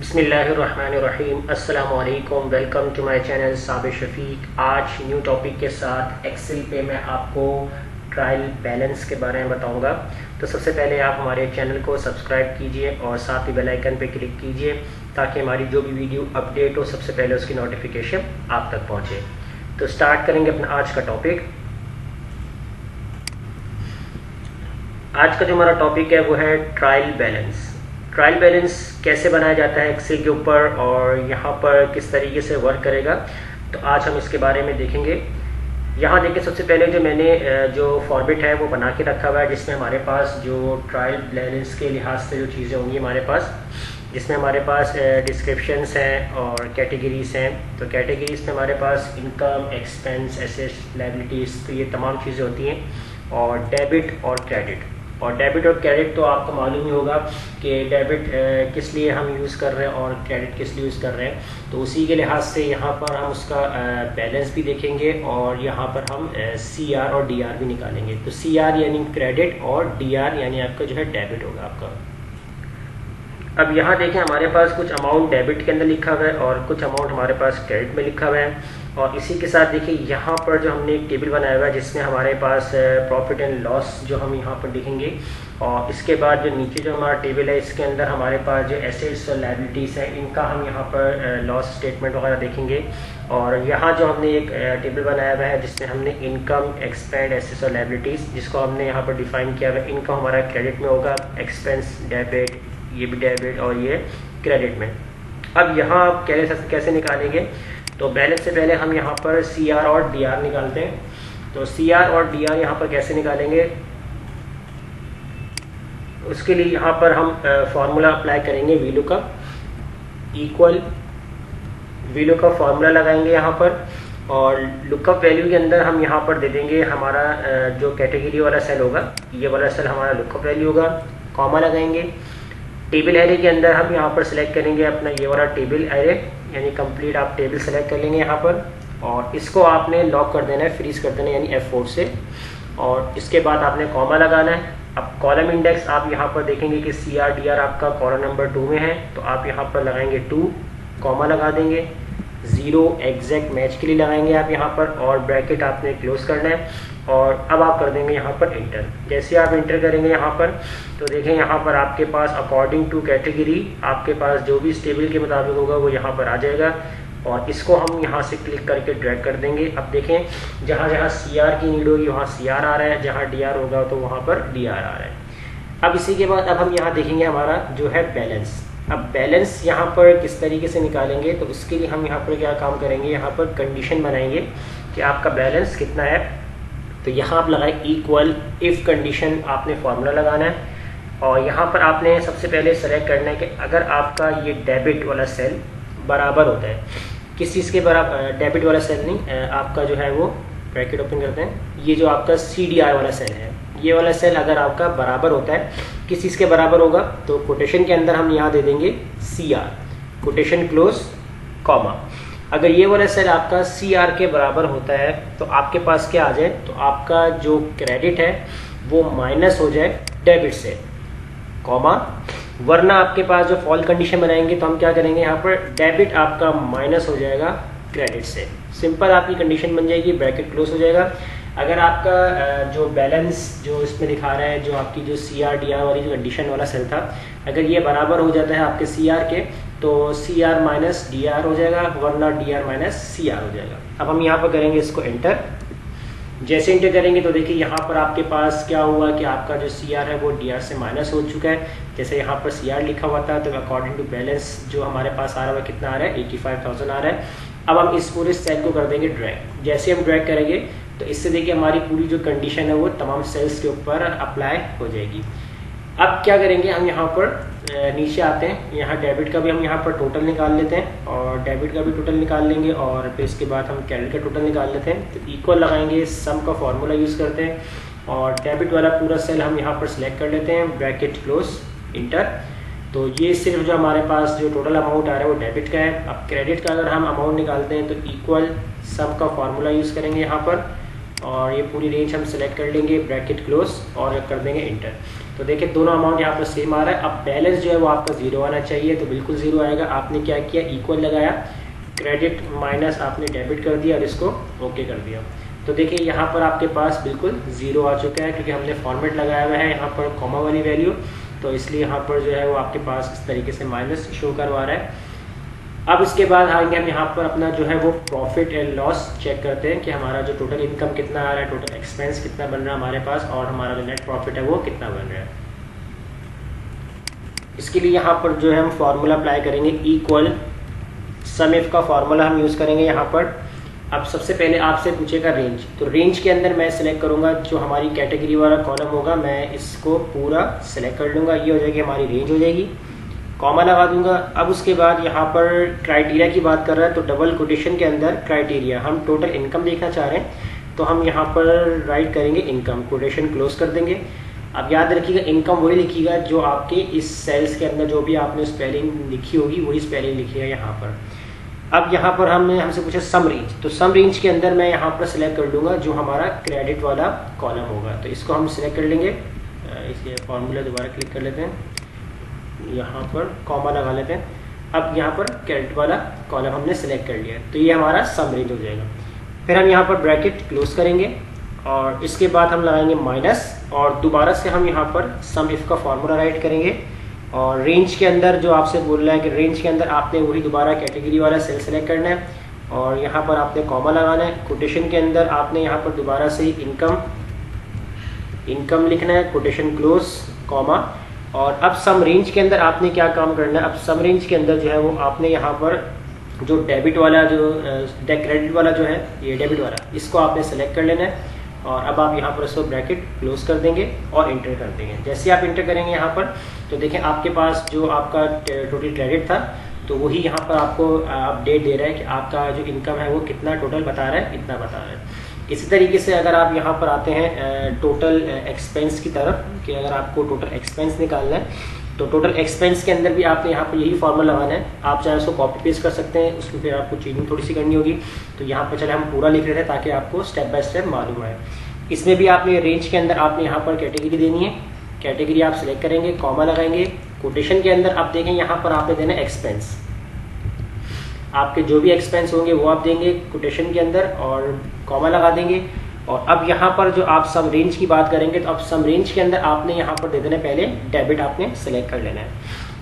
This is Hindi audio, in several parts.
बिस्मिल्लाहिर्रहमानिर्रहीम। अस्सलाम वालेकुम। Welcome to my channel Sabir Shafiq. आज न्यू टॉपिक के साथ एक्सेल पे मैं आपको ट्रायल बैलेंस के बारे में बताऊंगा। तो सबसे पहले आप हमारे चैनल को सब्सक्राइब कीजिए और साथ ही बेल आइकन पे क्लिक कीजिए ताकि हमारी जो भी वीडियो अपडेट हो सबसे पहले उसकी नोटिफिकेशन आप तक पहुंचे। तो स्टार्ट करेंगे अपना आज का टॉपिक। आज का जो हमारा टॉपिक है वो है ट्रायल बैलेंस। ट्रायल बैलेंस कैसे बनाया जाता है एक्सेल के ऊपर और यहाँ पर किस तरीके से वर्क करेगा, तो आज हम इसके बारे में देखेंगे। यहाँ देखिए, सबसे पहले जो मैंने जो फॉर्मेट है वो बना के रखा हुआ है, जिसमें हमारे पास जो ट्रायल बैलेंस के लिहाज से जो चीज़ें होंगी हमारे पास, जिसमें हमारे पास डिस्क्रिप्शंस हैं और कैटेगरीज हैं। तो कैटेगरीज में हमारे पास इनकम, एक्सपेंस, एसेट्स, लायबिलिटीज़, तो ये तमाम चीज़ें होती हैं। और डेबिट और क्रेडिट। और डेबिट और क्रेडिट तो आपको मालूम ही होगा कि डेबिट किस लिए हम यूज़ कर रहे हैं और क्रेडिट किस लिए यूज़ कर रहे हैं। तो उसी के लिहाज से यहाँ पर हम उसका बैलेंस भी देखेंगे और यहाँ पर हम CR और DR भी निकालेंगे। तो CR यानी क्रेडिट और DR यानी आपका जो है डेबिट होगा आपका। अब यहाँ देखें, हमारे पास कुछ अमाउंट डेबिट के अंदर लिखा हुआ है और कुछ अमाउंट हमारे पास क्रेडिट में लिखा हुआ है। और इसी के साथ देखिए, यहाँ पर जो हमने एक टेबल बनाया हुआ है जिसमें हमारे पास प्रॉफिट एंड लॉस जो हम यहाँ पर लिखेंगे। और इसके बाद जो नीचे जो हमारा टेबल है इसके अंदर हमारे पास जो एसेट्स और लायबिलिटीज़ हैं इनका हम यहाँ पर लॉस स्टेटमेंट वगैरह देखेंगे। और यहाँ जो हमने एक टेबल बनाया हुआ है जिसमें हमने इनकम, एक्सपेंस, एसेट्स और लायबिलिटीज़ जिसको हमने यहाँ पर डिफाइन किया हुआ है। इनकम हमारा क्रेडिट में होगा, एक्सपेंस डेबिट, ये भी डेबिट और ये क्रेडिट में। अब यहाँ आप कैसे निकालेंगे, तो बैलेंस से पहले हम यहाँ पर CR और DR निकालते हैं। तो CR और DR यहाँ पर कैसे निकालेंगे, उसके लिए यहाँ पर हम फॉर्मूला अप्लाई करेंगे। VLOOKUP फॉर्मूला लगाएंगे यहाँ पर। और लुकअप वैल्यू के अंदर हम यहाँ पर दे देंगे हमारा जो कैटेगरी वाला सेल होगा, ये वाला सेल हमारा लुकअप वैल्यू होगा। कॉमा लगाएंगे। टेबल एरे के अंदर हम यहाँ पर सिलेक्ट करेंगे अपना ये वाला टेबल एरे, यानी कंप्लीट आप टेबल सेलेक्ट कर लेंगे यहाँ पर। और इसको आपने लॉक कर देना है, फ्रीज कर देना है यानी F4 से। और इसके बाद आपने कॉमा लगाना है। अब कॉलम इंडेक्स आप यहाँ पर देखेंगे कि CR DR आपका कॉलम नंबर 2 में है, तो आप यहाँ पर लगाएंगे 2, कॉमा लगा देंगे। 0 एग्जैक्ट मैच के लिए लगाएंगे आप यहाँ पर, और ब्रैकेट आपने क्लोज करना है। और अब आप कर देंगे यहाँ पर इंटर। जैसे आप इंटर करेंगे यहाँ पर, तो देखें यहाँ पर आपके पास अकॉर्डिंग टू कैटेगरी आपके पास जो भी इस टेबल के मुताबिक होगा वो यहाँ पर आ जाएगा। और इसको हम यहाँ से क्लिक करके ड्रैग कर देंगे। अब देखें, जहाँ जहाँ CR की नीड होगी वहाँ CR आ रहा है, जहाँ DR होगा तो वहाँ पर DR आ रहा है। अब इसी के बाद अब हम यहाँ देखेंगे हमारा जो है बैलेंस। अब बैलेंस यहाँ पर किस तरीके से निकालेंगे, तो उसके लिए हम यहाँ पर क्या काम करेंगे, यहाँ पर कंडीशन बनाएंगे कि आपका बैलेंस कितना है। तो यहाँ आप लगाए इक्वल इफ़ कंडीशन, आपने फार्मूला लगाना है। और यहाँ पर आपने सबसे पहले सेलेक्ट करना है कि अगर आपका ये डेबिट वाला सेल बराबर होता है, किस चीज़ के बराबर, डेबिट वाला सेल नहीं, आपका जो है वो ब्रैकेट ओपन करते हैं, ये जो आपका CDR वाला सेल है, ये वाला सेल अगर आपका बराबर होता है, किस चीज़ के बराबर होगा, तो कोटेशन के अंदर हम यहाँ दे देंगे CR, कोटेशन क्लोज, कॉमा। अगर ये वाला सेल आपका CR के बराबर होता है तो आपके पास क्या आ जाए, तो आपका जो क्रेडिट है वो माइनस हो जाए डेबिट से, कॉमा। वरना आपके पास जो फॉल कंडीशन बनाएंगे तो हम क्या करेंगे, यहाँ पर डेबिट आपका माइनस हो जाएगा क्रेडिट से। सिंपल आपकी कंडीशन बन जाएगी, ब्रैकेट क्लोज हो जाएगा। अगर आपका जो बैलेंस जो इसमें दिखा रहा है, जो आपकी जो CR DR वाली जो कंडीशन वाला सेल था, अगर ये बराबर हो जाता है आपके CR के, तो CR माइनस DR हो जाएगा, वरना DR माइनस CR हो जाएगा। अब हम यहाँ पर करेंगे इसको एंटर। जैसे इंटर करेंगे तो देखिए यहाँ पर आपके पास क्या हुआ कि आपका जो CR है वो DR से माइनस हो चुका है। जैसे यहाँ पर CR लिखा हुआ था, तो अकॉर्डिंग टू बैलेंस जो हमारे पास आ रहा है कितना आ रहा है, 85,000 आ रहा है। अब हम इस पूरे सेल को कर देंगे ड्रैग। जैसे हम ड्रैग करेंगे तो इससे देखिए हमारी पूरी जो कंडीशन है वो तमाम सेल्स के ऊपर अप्लाई हो जाएगी। अब क्या करेंगे, हम यहाँ पर नीचे आते हैं, यहाँ डेबिट का भी हम यहाँ पर टोटल निकाल लेते हैं, और डेबिट का भी टोटल निकाल लेंगे, और फिर इसके बाद हम क्रेडिट का टोटल निकाल लेते हैं। तो इक्वल लगाएंगे, सम का फॉर्मूला यूज़ करते हैं, और डेबिट वाला पूरा सेल हम यहाँ पर सिलेक्ट कर लेते हैं, ब्रैकेट क्लोज, इंटर। तो ये सिर्फ जो हमारे पास जो टोटल अमाउंट आ रहा है वो डेबिट का है। अब क्रेडिट का अगर हम अमाउंट निकालते हैं तो इक्वल सम का फॉर्मूला यूज़ करेंगे यहाँ पर, और ये पूरी रेंज हम सेलेक्ट कर लेंगे, ब्रैकेट क्लोज, और कर देंगे इंटर। तो तो देखिए दोनों अमाउंट यहाँ पर सेम आ रहा है। अब बैलेंस जो है वो आपका जीरो आना चाहिए, तो बिल्कुल जीरो आएगा। आपने क्या किया, इक्वल लगाया, क्रेडिट माइनस आपने डेबिट कर दिया और इसको ओके कर दिया। तो देखिए यहाँ पर आपके पास बिल्कुल जीरो आ चुका है, क्योंकि हमने फॉर्मेट लगाया हुआ है यहाँ पर कॉमा वाली वैल्यू, तो इसलिए यहाँ पर जो है वो आपके पास इस तरीके से माइनस शो करवा रहा है। अब इसके बाद आएंगे हम यहाँ पर अपना जो है वो प्रॉफिट एंड लॉस चेक करते हैं कि हमारा जो टोटल इनकम कितना आ रहा है, टोटल एक्सपेंस कितना बन रहा है हमारे पास, और हमारा जो नेट प्रॉफिट है वो कितना बन रहा है। इसके लिए यहाँ पर जो है हम फॉर्मूला अप्लाई करेंगे, इक्वल सम इफ का फॉर्मूला हम यूज़ करेंगे यहाँ पर। अब सबसे पहले आपसे पूछेगा रेंज, तो रेंज के अंदर मैं सिलेक्ट करूँगा जो हमारी कैटेगरी वाला कॉलम होगा, मैं इसको पूरा सिलेक्ट कर लूँगा, ये हो जाएगी हमारी रेंज हो जाएगी, कॉमा लगा दूंगा। अब उसके बाद यहाँ पर क्राइटेरिया की बात कर रहा है, तो डबल कोटेशन के अंदर क्राइटेरिया, हम टोटल इनकम देखना चाह रहे हैं, तो हम यहाँ पर राइट करेंगे इनकम, कोटेशन क्लोज कर देंगे। अब याद रखिएगा इनकम वही लिखिएगा जो आपके इस सेल्स के अंदर जो भी आपने स्पेलिंग लिखी होगी वही स्पेलिंग लिखिएगा यहाँ पर। अब यहाँ पर हमसे पूछा सम रेंज, तो सम रेंज के अंदर मैं यहाँ पर सिलेक्ट कर लूँगा जो हमारा क्रेडिट वाला कॉलम होगा, तो इसको हम सिलेक्ट कर लेंगे। इसलिए फॉर्मूला दोबारा क्लिक कर लेते हैं, यहाँ पर कॉमा लगा लेते हैं। अब यहाँ पर क्रेडिट वाला कॉलम हमने सेलेक्ट कर लिया, तो ये हमारा सम रेंज हो जाएगा। फिर हम यहाँ पर ब्रैकेट क्लोज करेंगे और इसके बाद हम लगाएंगे माइनस, और दोबारा से हम यहाँ पर सम इफ का फॉर्मूला राइट करेंगे। और रेंज के अंदर जो आपसे बोल रहा है कि रेंज के अंदर आपने वही दोबारा कैटेगरी वाला सेल सेलेक्ट करना है और यहाँ पर आपने कॉमा लगाना है। कोटेशन के अंदर आपने यहाँ पर दोबारा से इनकम लिखना है, कोटेशन क्लोज, कॉमा। और अब सम रेंज के अंदर आपने क्या काम करना है, अब सम रेंज के अंदर जो है वो आपने यहाँ पर जो डेबिट वाला जो क्रेडिट वाला जो है, ये डेबिट वाला, इसको आपने सेलेक्ट कर लेना है। और अब आप यहाँ पर इसको ब्रैकेट क्लोज कर देंगे और इंटर कर देंगे। जैसे आप इंटर करेंगे यहाँ पर, तो देखें आपके पास जो आपका टोटल क्रेडिट था, तो वही यहाँ पर आपको अपडेट दे रहा है कि आपका जो इनकम है वो कितना टोटल बता रहा है, इतना बता रहा है। इसी तरीके से अगर आप यहाँ पर आते हैं टोटल एक्सपेंस की तरफ, कि अगर आपको टोटल एक्सपेंस निकालना है, तो टोटल एक्सपेंस के अंदर भी आपने यहाँ पर यही फॉर्मूला लगाना है। आप चाहे उसको कॉपी पेस्ट कर सकते हैं, उसमें फिर आपको चेंजिंग थोड़ी सी करनी होगी। तो यहाँ पर चले हम पूरा लिख रहे थे ताकि आपको स्टेप बाय स्टेप मालूम आए। इसमें भी आपने रेंज के अंदर आपने यहाँ पर कैटेगरी देनी है, कैटेगरी आप सिलेक्ट करेंगे, कॉमा लगाएंगे। कोटेशन के अंदर आप देखें यहाँ पर आपने देना एक्सपेंस, आपके जो भी एक्सपेंस होंगे वो आप देंगे कोटेशन के अंदर और कॉमा लगा देंगे। और अब यहाँ पर जो आप सम रेंज की बात करेंगे, तो अब सम रेंज के अंदर आपने यहाँ पर दे देना है, पहले डेबिट आपने सेलेक्ट कर लेना है।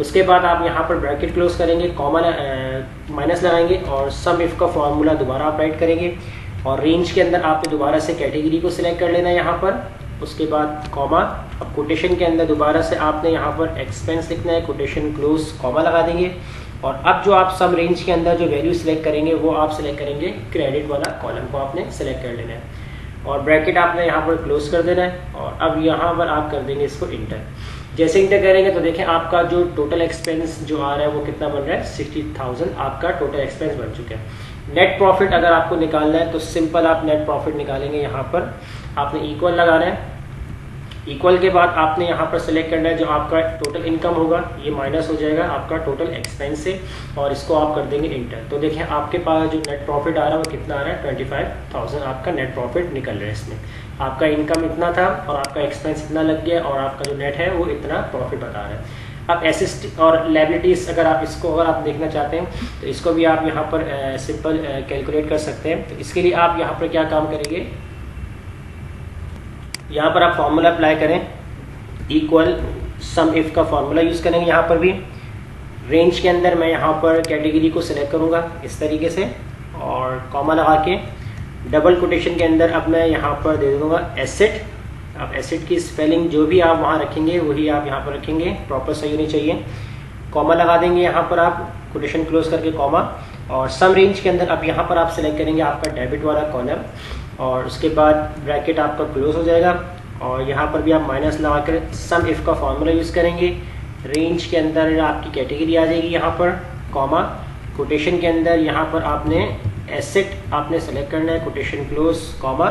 उसके बाद आप यहाँ पर ब्रैकेट क्लोज करेंगे, कॉमा माइनस लगाएंगे और सम इफ का फॉर्मूला दोबारा आप राइट करेंगे। और रेंज के अंदर आपने दोबारा से कैटेगरी को सिलेक्ट कर लेना है यहाँ पर, उसके बाद कॉमा। अब कोटेशन के अंदर दोबारा से आपने यहाँ पर एक्सपेंस लिखना है, कोटेशन क्लोज, कॉमा लगा देंगे। और अब जो आप सम रेंज के अंदर जो वैल्यू सिलेक्ट करेंगे वो आप सिलेक्ट करेंगे क्रेडिट वाला कॉलम को आपने सेलेक्ट कर लेना है और ब्रैकेट आपने यहाँ पर क्लोज कर देना है। और अब यहाँ पर आप कर देंगे इसको इंटर। जैसे इंटर करेंगे तो देखें आपका जो टोटल एक्सपेंस जो आ रहा है वो कितना बन रहा है, 60,000 आपका टोटल एक्सपेंस बन चुका है। नेट प्रॉफिट अगर आपको निकालना है तो सिंपल आप नेट प्रॉफिट निकालेंगे। यहाँ पर आपने इक्वल लगाना है, इक्वल के बाद आपने यहाँ पर सिलेक्ट करना है जो आपका टोटल इनकम होगा, ये माइनस हो जाएगा आपका टोटल एक्सपेंस से, और इसको आप कर देंगे इंटर। तो देखिए आपके पास जो नेट प्रॉफिट आ रहा है वो कितना आ रहा है, 25,000 आपका नेट प्रॉफिट निकल रहा है। इसमें आपका इनकम इतना था और आपका एक्सपेंस इतना लग गया और आपका जो नेट है वो इतना प्रॉफिट बता रहा है। अब एसेट और लायबिलिटीज अगर आप इसको देखना चाहते हैं तो इसको भी आप यहाँ पर सिंपल कैलकुलेट कर सकते हैं। तो इसके लिए आप यहाँ पर क्या काम करेंगे, यहाँ पर आप फॉर्मूला अप्लाई करें, इक्वल सम इफ का फॉर्मूला यूज़ करेंगे। यहाँ पर भी रेंज के अंदर मैं यहाँ पर कैटेगरी को सिलेक्ट करूँगा इस तरीके से और कॉमा लगा के डबल कोटेशन के अंदर अब मैं यहाँ पर दे दूँगा एसेट। अब एसेट की स्पेलिंग जो भी आप वहाँ रखेंगे वही आप यहाँ पर रखेंगे, प्रॉपर सही होनी चाहिए। कॉमा लगा देंगे यहाँ पर आप, कोटेशन क्लोज करके कॉमा। और सम रेंज के अंदर अब यहाँ पर आप सिलेक्ट करेंगे आपका डेबिट वाला कॉलम और उसके बाद ब्रैकेट आपका क्लोज हो जाएगा। और यहाँ पर भी आप माइनस लगा कर सम इफ का फॉर्मूला यूज़ करेंगे। रेंज के अंदर आपकी कैटेगरी आ जाएगी यहाँ पर, कॉमा। कोटेशन के अंदर यहाँ पर आपने एसेट आपने सेलेक्ट करना है, कोटेशन क्लोज, कॉमा।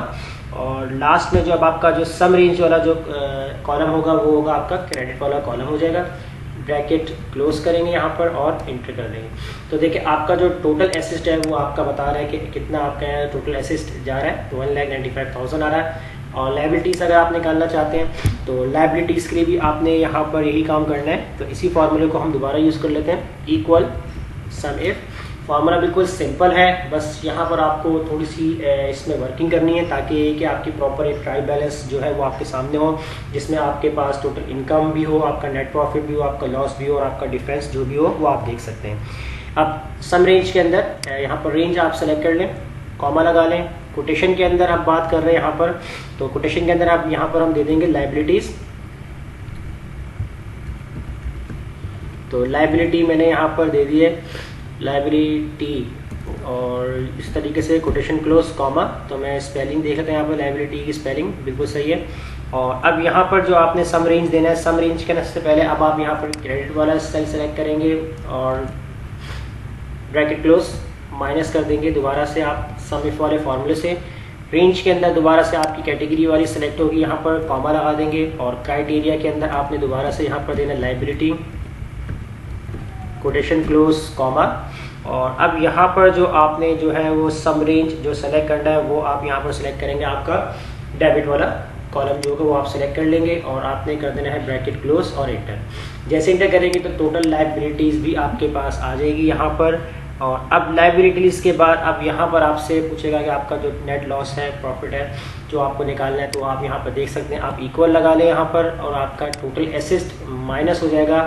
और लास्ट में जो अब आपका जो सम रेंज वाला जो कॉलम होगा वो होगा आपका क्रेडिट वाला कॉलम हो जाएगा। ब्रैकेट क्लोज करेंगे यहाँ पर और इंटर कर देंगे। तो देखिए आपका जो टोटल एसेट है वो आपका बता रहा है कि कितना आपका टोटल एसेट जा रहा है, 1,95,000 आ रहा है। और लायबिलिटीज़ अगर आप निकालना चाहते हैं तो लायबिलिटीज़ के लिए भी आपने यहाँ पर यही काम करना है। तो इसी फार्मूले को हम दोबारा यूज़ कर लेते हैं, इक्वल सम इफ। फार्मूला बिल्कुल सिंपल है, बस यहाँ पर आपको थोड़ी सी इसमें वर्किंग करनी है ताकि कि आपकी प्रॉपर एक ट्रायल बैलेंस जो है वो आपके सामने हो, जिसमें आपके पास टोटल इनकम भी हो, आपका नेट प्रॉफिट भी हो, आपका लॉस भी हो और आपका डिफरेंस जो भी हो वो आप देख सकते हैं। अब सम रेंज के अंदर यहाँ पर रेंज आप सेलेक्ट कर लें, कॉमा लगा लें। कोटेशन के अंदर आप बात कर रहे हैं यहाँ पर, तो कोटेशन के अंदर आप यहाँ पर हम दे देंगे लायबिलिटीज़। तो लायबिलिटी मैंने यहाँ पर दे दी है लायबिलिटी, और इस तरीके से कोटेशन क्लोज कॉमा। तो मैं स्पेलिंग देख लेते हैं यहाँ पर, लायबिलिटी की स्पेलिंग बिल्कुल सही है। और अब यहाँ पर जो आपने सम रेंज देना है, सम रेंज करने से पहले अब आप यहाँ पर क्रेडिट वाला सेल सेलेक्ट करेंगे और ब्रैकेट क्लोज माइनस कर देंगे दोबारा से आप सम इफ वाले फार्मूले से। रेंज के अंदर दोबारा से आपकी कैटेगरी वाली सेलेक्ट होगी, यहाँ पर कॉमा लगा देंगे। और क्राइटेरिया के अंदर आपने दोबारा से यहाँ पर देना लायबिलिटी, कोटेशन क्लोज कॉमा। और अब यहाँ पर जो आपने जो है वो सम रेंज जो सेलेक्ट करना है वो आप यहाँ पर सेलेक्ट करेंगे, आपका डेबिट वाला कॉलम जो होगा वो आप सेलेक्ट कर लेंगे और आपने कर देना है ब्रैकेट क्लोज और इंटर। जैसे इंटर करेंगे तो टोटल लायबिलिटीज़ भी आपके पास आ जाएगी यहाँ पर। और अब लायबिलिटीज़ के बाद अब यहाँ पर आपसे पूछेगा कि आपका जो नेट लॉस है, प्रॉफिट है जो आपको निकालना है, तो आप यहाँ पर देख सकते हैं, आप इक्वल लगा लें यहाँ पर और आपका टोटल एसेट माइनस हो जाएगा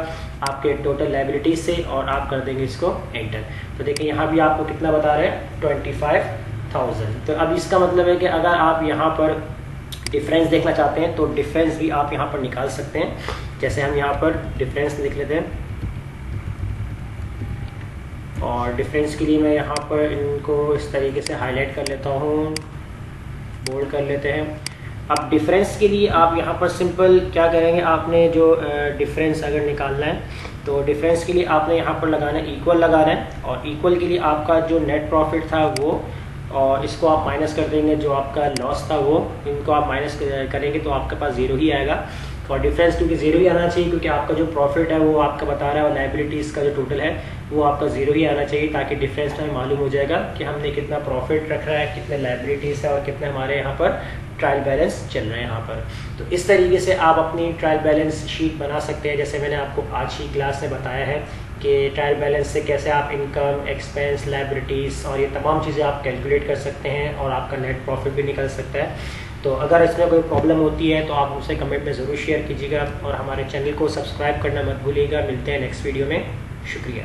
आपके टोटल लायबिलिटीज़ से और आप कर देंगे इसको एंटर। तो देखिए यहाँ भी आपको कितना बता रहे हैं 25,000। तो अब इसका मतलब है कि अगर आप यहाँ पर डिफरेंस देखना चाहते हैं तो डिफरेंस भी आप यहाँ पर निकाल सकते हैं। जैसे हम यहाँ पर डिफरेंस लिख लेते हैं और डिफरेंस के लिए मैं यहाँ पर इनको इस तरीके से हाईलाइट कर लेता हूँ, बोल्ड कर लेते हैं। अब डिफरेंस के लिए आप यहाँ पर सिंपल क्या करेंगे, आपने जो डिफरेंस अगर निकालना है तो डिफरेंस के लिए आपने यहाँ पर लगाना है इक्वल लगाना है। और इक्वल के लिए आपका जो नेट प्रॉफिट था वो, और इसको आप माइनस कर देंगे, जो आपका लॉस था वो, इनको आप माइनस करेंगे तो आपके पास ज़ीरो ही आएगा। और डिफरेंस क्योंकि ज़ीरो ही आना चाहिए क्योंकि आपका जो प्रॉफिट है वो आपका बता रहा है और लायबिलिटीज़ का जो टोटल है वो आपका ज़ीरो ही आना चाहिए, ताकि डिफरेंस हमें मालूम हो जाएगा कि हमने कितना प्रॉफिट रखा है, कितने लायबिलिटीज़ है और कितने हमारे यहाँ पर ट्रायल बैलेंस चल रहे हैं यहाँ पर। तो इस तरीके से आप अपनी ट्रायल बैलेंस शीट बना सकते हैं, जैसे मैंने आपको आज की क्लास में बताया है कि ट्रायल बैलेंस से कैसे आप इनकम, एक्सपेंस, लायबिलिटीज़ और ये तमाम चीज़ें आप कैलकुलेट कर सकते हैं और आपका नेट प्रॉफिट भी निकल सकता है। तो अगर इसमें कोई प्रॉब्लम होती है तो आप मुझसे कमेंट में ज़रूर शेयर कीजिएगा और हमारे चैनल को सब्सक्राइब करना मत भूलिएगा। मिलते हैं नेक्स्ट वीडियो में, शुक्रिया।